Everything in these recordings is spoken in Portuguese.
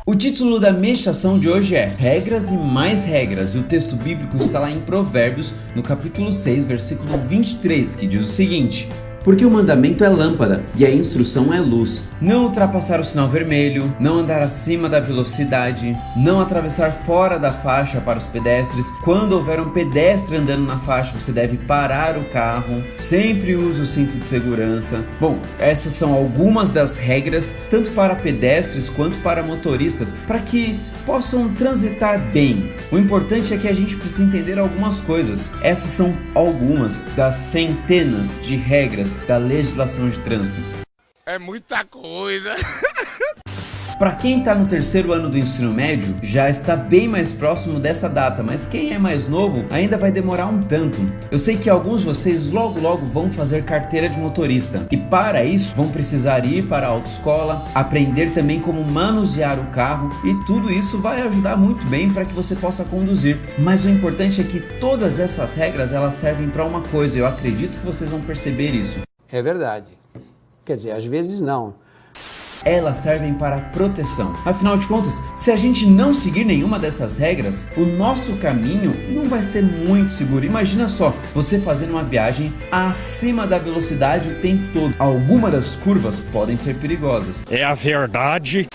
O título da meditação de hoje é Regras e Mais Regras, e o texto bíblico está lá em Provérbios, no capítulo 6, versículo 23, que diz o seguinte: porque o mandamento é lâmpada e a instrução é luz. Não ultrapassar o sinal vermelho, não andar acima da velocidade, não atravessar fora da faixa para os pedestres. Quando houver um pedestre andando na faixa, você deve parar o carro. Sempre use o cinto de segurança. Bom, essas são algumas das regras, tanto para pedestres quanto para motoristas, para que possam transitar bem. O importante é que a gente precisa entender algumas coisas. Essas são algumas das centenas de regras da legislação de trânsito. É muita coisa. Para quem está no terceiro ano do ensino médio, já está bem mais próximo dessa data, mas quem é mais novo ainda vai demorar um tanto. Eu sei que alguns de vocês logo vão fazer carteira de motorista, e para isso vão precisar ir para a autoescola, aprender também como manusear o carro, e tudo isso vai ajudar muito bem para que você possa conduzir. Mas o importante é que todas essas regras elas servem para uma coisa, eu acredito que vocês vão perceber isso. É verdade. Quer dizer, às vezes não. Elas servem para proteção. Afinal de contas, se a gente não seguir nenhuma dessas regras, o nosso caminho não vai ser muito seguro. Imagina só, você fazendo uma viagem acima da velocidade o tempo todo. Algumas das curvas podem ser perigosas. É a verdade.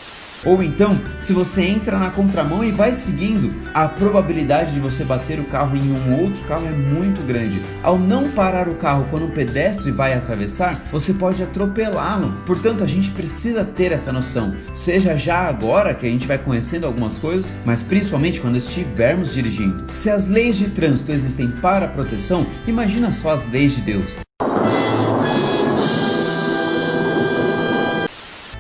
Ou então, se você entra na contramão e vai seguindo, a probabilidade de você bater o carro em um outro carro é muito grande. Ao não parar o carro quando um pedestre vai atravessar, você pode atropelá-lo. Portanto, a gente precisa ter essa noção, seja já agora que a gente vai conhecendo algumas coisas, mas principalmente quando estivermos dirigindo. Se as leis de trânsito existem para proteção, imagina só as leis de Deus.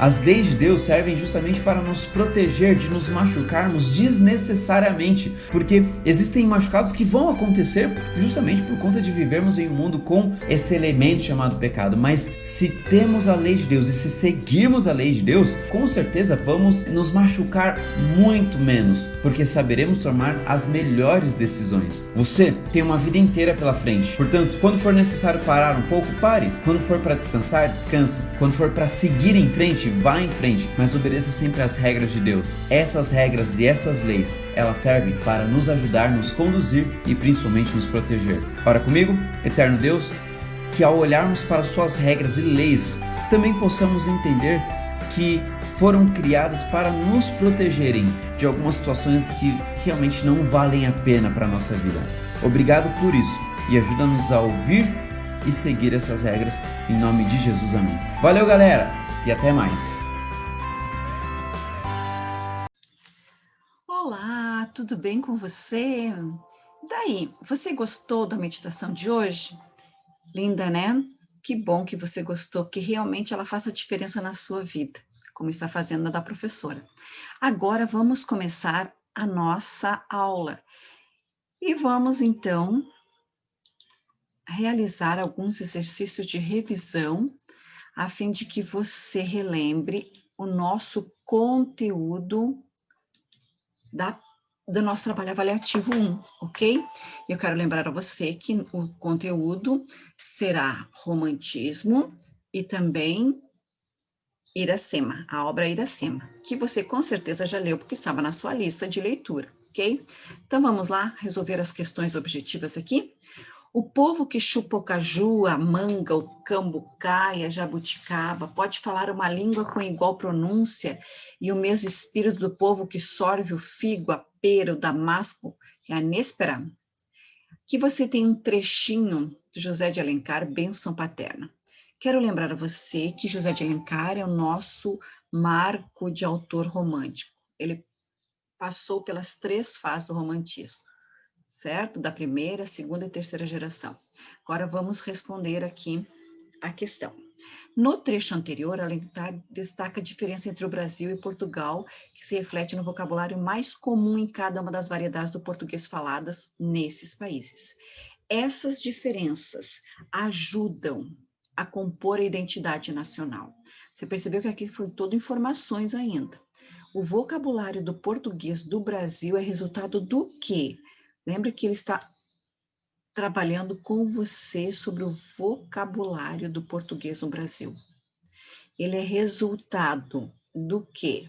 As leis de Deus servem justamente para nos proteger de nos machucarmos desnecessariamente, porque existem machucados que vão acontecer justamente por conta de vivermos em um mundo com esse elemento chamado pecado. Mas se temos a lei de Deus e se seguirmos a lei de Deus, com certeza vamos nos machucar muito menos, porque saberemos tomar as melhores decisões. Você tem uma vida inteira pela frente, portanto, quando for necessário parar um pouco, pare. Quando for para descansar, descanse. Quando for para seguir em frente, vá em frente, mas obedeça sempre às regras de Deus. Essas regras e essas leis, elas servem para nos ajudar, nos conduzir e principalmente nos proteger. Ora comigo, eterno Deus, que ao olharmos para suas regras e leis, também possamos entender que foram criadas para nos protegerem de algumas situações que realmente não valem a pena para a nossa vida. Obrigado por isso e ajuda-nos a ouvir e seguir essas regras, em nome de Jesus, amém. Valeu, galera, e até mais. Olá, tudo bem com você? Daí, você gostou da meditação de hoje? Linda, né? Que bom que você gostou, que realmente ela faça diferença na sua vida, como está fazendo na da professora. Agora vamos começar a nossa aula e vamos então realizar alguns exercícios de revisão a fim de que você relembre o nosso conteúdo do nosso trabalho avaliativo 1, ok? Eu quero lembrar a você que o conteúdo será romantismo e também Iracema, a obra Iracema, que você com certeza já leu porque estava na sua lista de leitura, ok? Então vamos lá resolver as questões objetivas aqui. O povo que chupa o caju, a manga, o cambucá e a jabuticaba pode falar uma língua com igual pronúncia e o mesmo espírito do povo que sorve o figo, a pera, o damasco e a néspera? Que você tem um trechinho de José de Alencar, Bênção Paterna. Quero lembrar a você que José de Alencar é o nosso marco de autor romântico. Ele passou pelas 3 fases do romantismo, certo? Da primeira, segunda e terceira geração. Agora vamos responder aqui a questão. No trecho anterior, Alencar destaca a diferença entre o Brasil e Portugal, que se reflete no vocabulário mais comum em cada uma das variedades do português faladas nesses países. Essas diferenças ajudam a compor a identidade nacional. Você percebeu que aqui foi todo informações ainda. O vocabulário do português do Brasil é resultado do quê? Lembre que ele está trabalhando com você sobre o vocabulário do português no Brasil. Ele é resultado do quê?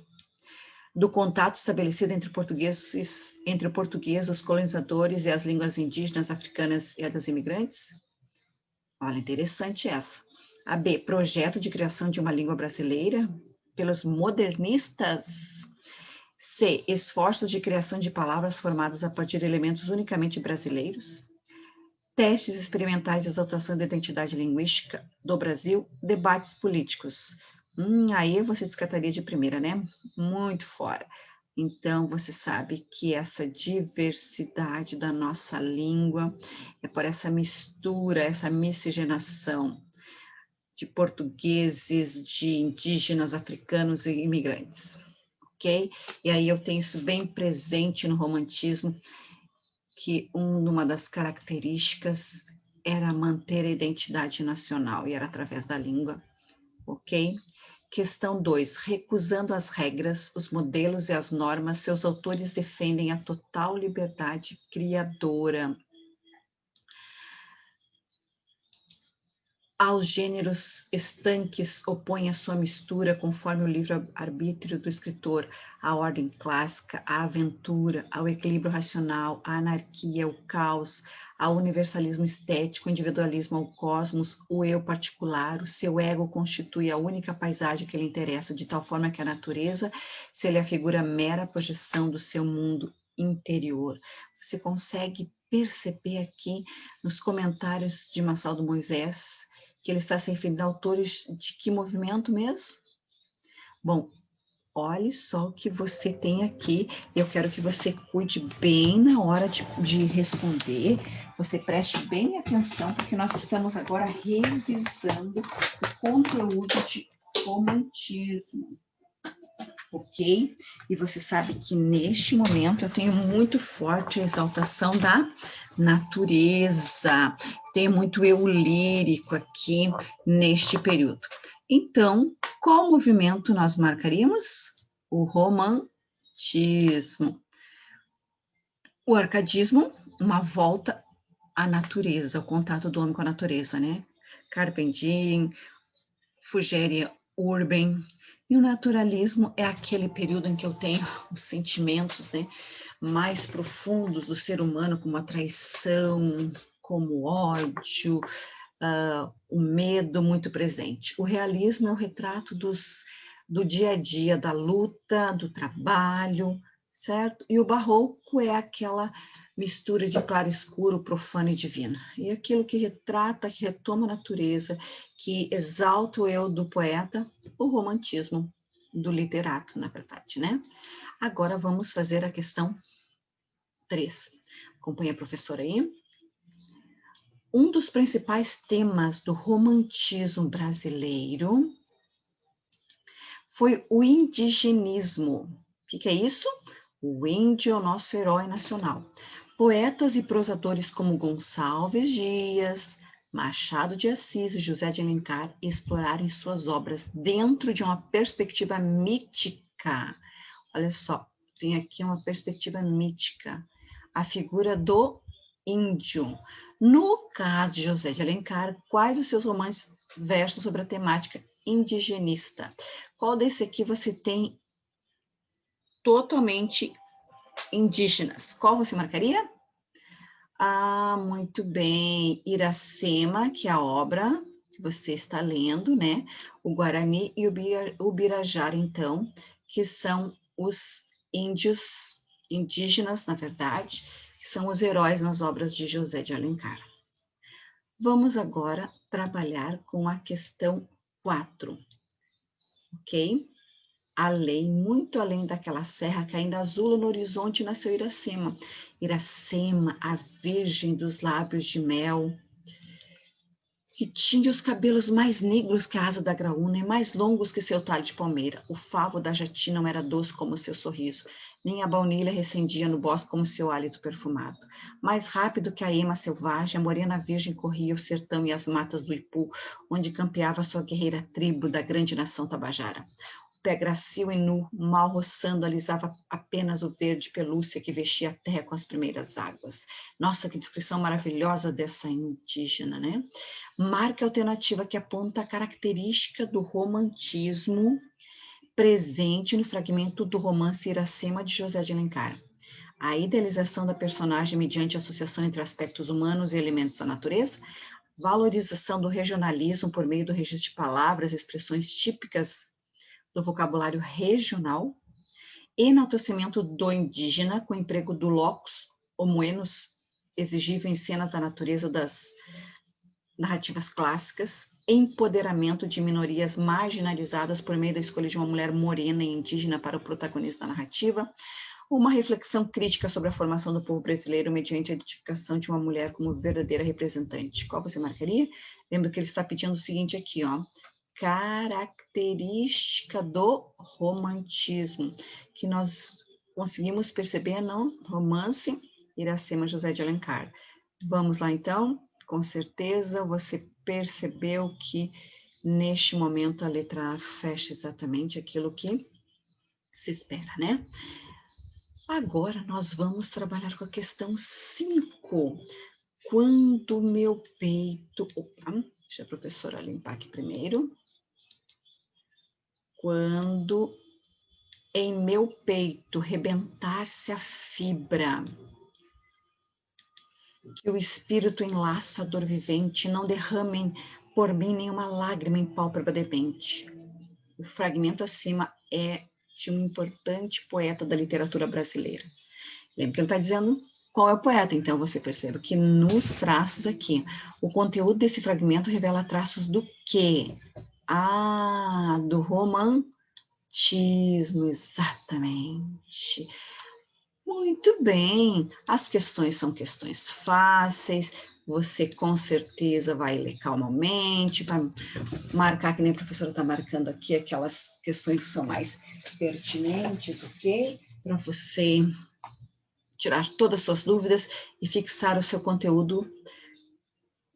do contato estabelecido entre o português, os colonizadores e as línguas indígenas, africanas e as dos imigrantes? Olha, interessante essa. A B, projeto de criação de uma língua brasileira pelos modernistas. C, esforços de criação de palavras formadas a partir de elementos unicamente brasileiros. Testes experimentais de exaltação da identidade linguística do Brasil, debates políticos. Aí você descartaria de primeira, né? Muito fora. Então, você sabe que essa diversidade da nossa língua é por essa mistura, essa miscigenação de portugueses, de indígenas, africanos e imigrantes, ok? E aí eu tenho isso bem presente no romantismo, que uma das características era manter a identidade nacional, e era através da língua, ok? Questão 2, recusando as regras, os modelos e as normas, seus autores defendem a total liberdade criadora. Aos gêneros estanques opõe a sua mistura conforme o livre-arbítrio do escritor, a ordem clássica, a aventura, ao equilíbrio racional, a anarquia, o caos, ao universalismo estético, o individualismo ao cosmos, o eu particular, o seu ego constitui a única paisagem que lhe interessa, de tal forma que a natureza se lhe afigura mera projeção do seu mundo interior. Você consegue perceber aqui nos comentários de Marçal do Moisés que ele está se referindo a autores de que movimento mesmo? Bom, olhe só o que você tem aqui. Eu quero que você cuide bem na hora de responder. Você preste bem atenção, porque nós estamos agora revisando o conteúdo de romantismo. Ok? E você sabe que neste momento eu tenho muito forte a exaltação da natureza, tem muito eu lírico aqui neste período. Então, qual movimento nós marcaríamos? O romantismo. O arcadismo, uma volta à natureza, o contato do homem com a natureza, né? Carpe diem, Fugeria Urban. E o naturalismo é aquele período em que eu tenho os sentimentos, né, mais profundos do ser humano, como a traição, como o ódio, o medo muito presente. O realismo é o retrato do dia a dia, da luta, do trabalho, certo? E o barroco é aquela mistura de claro e escuro, profano e divino. E aquilo que retrata, que retoma a natureza, que exalta o eu do poeta, o romantismo do literato, na verdade, né? Agora vamos fazer a questão 3. Acompanha a professora aí. Um dos principais temas do romantismo brasileiro foi o indigenismo. O que é isso? O índio é o nosso herói nacional. Poetas e prosadores como Gonçalves Dias, Machado de Assis e José de Alencar exploraram em suas obras dentro de uma perspectiva mítica. Olha só, tem aqui uma perspectiva mítica. A figura do índio. No caso de José de Alencar, quais os seus romances versos sobre a temática indigenista? Qual desse aqui você tem totalmente indígenas? Qual você marcaria? Muito bem. Iracema, que é a obra que você está lendo, né? O Guarani e o Birajara, então, que são os índios, indígenas, na verdade, que são os heróis nas obras de José de Alencar. Vamos agora trabalhar com a questão 4, ok? Além, muito além daquela serra caindo azul no horizonte, nasceu Iracema. Iracema, a virgem dos lábios de mel, que tinha os cabelos mais negros que a asa da graúna e mais longos que seu talho de palmeira. O favo da jati não era doce como seu sorriso, nem a baunilha recendia no bosque como seu hálito perfumado. Mais rápido que a ema selvagem, a morena virgem corria o sertão e as matas do Ipu, onde campeava sua guerreira tribo da grande nação tabajara. O pé grácil e nu, mal roçando, alisava apenas o verde pelúcia que vestia a terra com as primeiras águas. Nossa, que descrição maravilhosa dessa indígena, né? Marca alternativa que aponta a característica do romantismo presente no fragmento do romance Iracema, de José de Alencar. A idealização da personagem mediante a associação entre aspectos humanos e elementos da natureza, valorização do regionalismo por meio do registro de palavras e expressões típicas do vocabulário regional, enaltecimento do indígena com o emprego do locus homoenos exigível em cenas da natureza das narrativas clássicas, empoderamento de minorias marginalizadas por meio da escolha de uma mulher morena e indígena para o protagonista da narrativa, uma reflexão crítica sobre a formação do povo brasileiro mediante a identificação de uma mulher como verdadeira representante. Qual você marcaria? Lembra que ele está pedindo o seguinte aqui, ó, característica do romantismo, que nós conseguimos perceber no romance Iracema, José de Alencar. Vamos lá, então. Com certeza você percebeu que, neste momento, a letra A fecha exatamente aquilo que se espera, né? Agora, nós vamos trabalhar com a questão 5. Quando meu peito... Opa, deixa a professora limpar aqui primeiro. Quando em meu peito rebentar-se a fibra, que o espírito enlaça a dor vivente, não derramem por mim nenhuma lágrima em pálpebra demente. O fragmento acima é de um importante poeta da literatura brasileira. Lembra que ele está dizendo qual é o poeta, então você percebe que nos traços aqui, o conteúdo desse fragmento revela traços do quê? Ah, do romantismo, exatamente. Muito bem, as questões são questões fáceis, você com certeza vai ler calmamente, vai marcar, que nem a professora está marcando aqui, aquelas questões que são mais pertinentes, ok? Para você tirar todas as suas dúvidas e fixar o seu conteúdo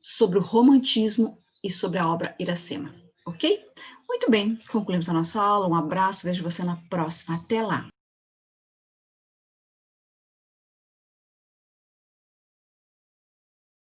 sobre o romantismo e sobre a obra Iracema, ok? Muito bem, concluímos a nossa aula, um abraço, vejo você na próxima, até lá!